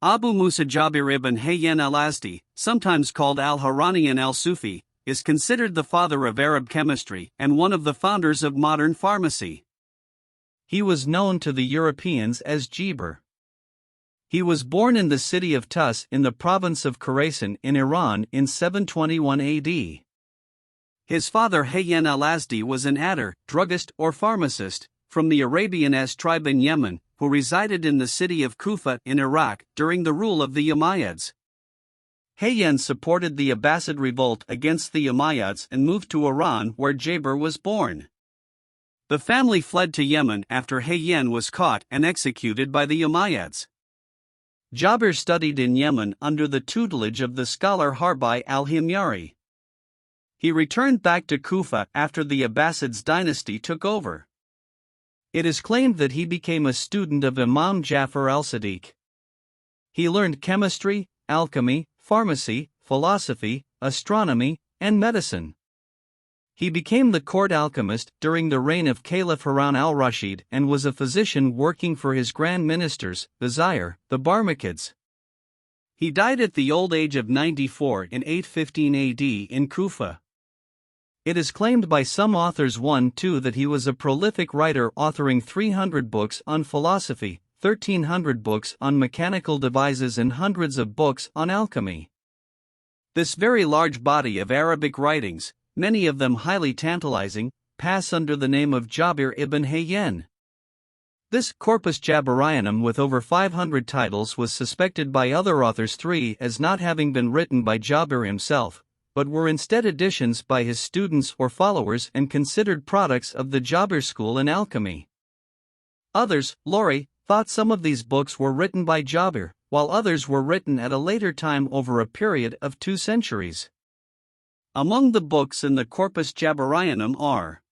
Abu Musa Jabir ibn Hayyan al-Azdi, sometimes called al-Haranian al-Sufi, is considered the father of Arab chemistry and one of the founders of modern pharmacy. He was known to the Europeans as Jabir. He was born in the city of Tus in the province of Khorasan in Iran in 721 AD. His father Hayan al-Azdi was an adder, druggist or pharmacist, from the Arabian Az tribe in Yemen, who resided in the city of Kufa in Iraq during the rule of the Umayyads. Hayyan supported the Abbasid revolt against the Umayyads and moved to Iran where Jabir was born. The family fled to Yemen after Hayyan was caught and executed by the Umayyads. Jabir studied in Yemen under the tutelage of the scholar Harbi al-Himyari. He returned back to Kufa after the Abbasids dynasty took over. It is claimed that he became a student of Imam Jafar al-Sadiq. He learned chemistry, alchemy, pharmacy, philosophy, astronomy, and medicine. He became the court alchemist during the reign of Caliph Harun al-Rashid and was a physician working for his grand ministers, Vizier, the Barmakids. He died at the old age of 94 in 815 AD in Kufa. It is claimed by some authors that he was a prolific writer, authoring 300 books on philosophy, 1,300 books on mechanical devices and hundreds of books on alchemy. This very large body of Arabic writings, many of them highly tantalizing, pass under the name of Jabir ibn Hayyan. This Corpus Jabarianum with over 500 titles was suspected by other authors as not having been written by Jabir himself, but were instead additions by his students or followers and considered products of the Jabir school in alchemy. Others, Lori, thought some of these books were written by Jabir, while others were written at a later time over a period of 2 centuries. Among the books in the Corpus Jabarianum are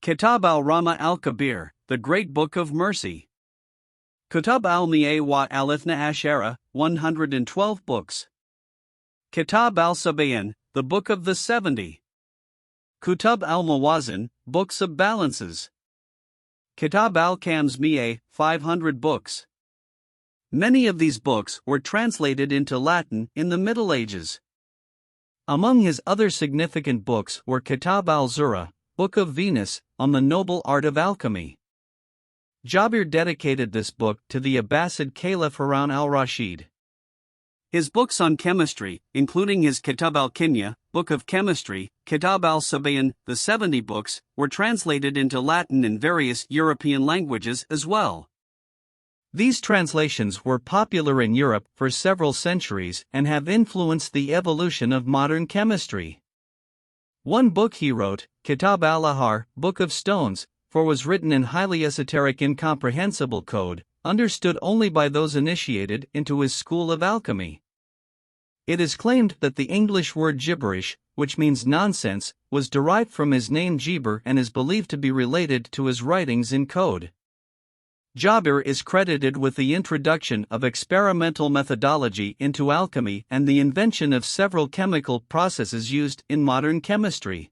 Kitab al-Rahma al-Kabir, the Great Book of Mercy. Kitab al-Mi'ah wa al-Ithna Ashara, 112 books. Kitab al-Sabayan, the Book of the 70. Kitab al-Mawazin, Books of Balances. Kitab al-Kams Mi'ah, 500 books. Many of these books were translated into Latin in the Middle Ages. Among his other significant books were Kitab al-Zura, Book of Venus, on the noble art of alchemy. Jabir dedicated this book to the Abbasid Caliph Harun al-Rashid. His books on chemistry, including his Kitab al-Kimya, Book of Chemistry, Kitab al-Sabayan, the 70 books, were translated into Latin and various European languages as well. These translations were popular in Europe for several centuries and have influenced the evolution of modern chemistry. One book he wrote, Kitab al-Ahar, Book of Stones, was written in highly esoteric incomprehensible code, understood only by those initiated into his school of alchemy. It is claimed that the English word gibberish, which means nonsense, was derived from his name Jabir and is believed to be related to his writings in code. Jabir is credited with the introduction of experimental methodology into alchemy and the invention of several chemical processes used in modern chemistry.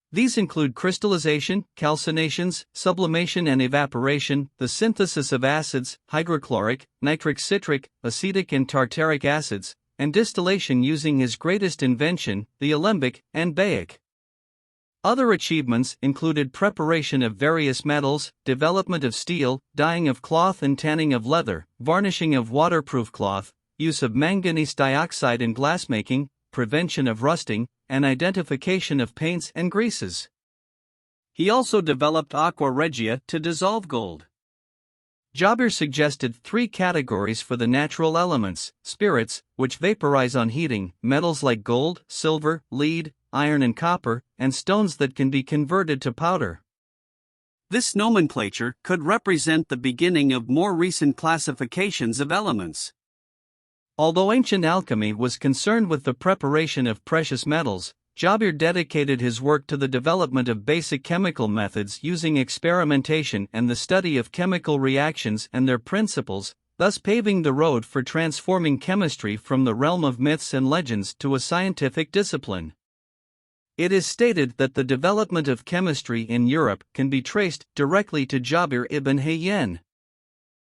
These include crystallization, calcinations, sublimation and evaporation, the synthesis of acids, hydrochloric, nitric citric, acetic and tartaric acids, and distillation using his greatest invention, the alembic and baic. Other achievements included preparation of various metals, development of steel, dyeing of cloth and tanning of leather, varnishing of waterproof cloth, use of manganese dioxide in glassmaking, prevention of rusting, and identification of paints and greases. He also developed aqua regia to dissolve gold. Jabir suggested 3 categories for the natural elements: spirits, which vaporize on heating, metals like gold, silver, lead, iron and copper, and stones that can be converted to powder. This nomenclature could represent the beginning of more recent classifications of elements. Although ancient alchemy was concerned with the preparation of precious metals, Jabir dedicated his work to the development of basic chemical methods using experimentation and the study of chemical reactions and their principles, thus paving the road for transforming chemistry from the realm of myths and legends to a scientific discipline. It is stated that the development of chemistry in Europe can be traced directly to Jabir ibn Hayyan.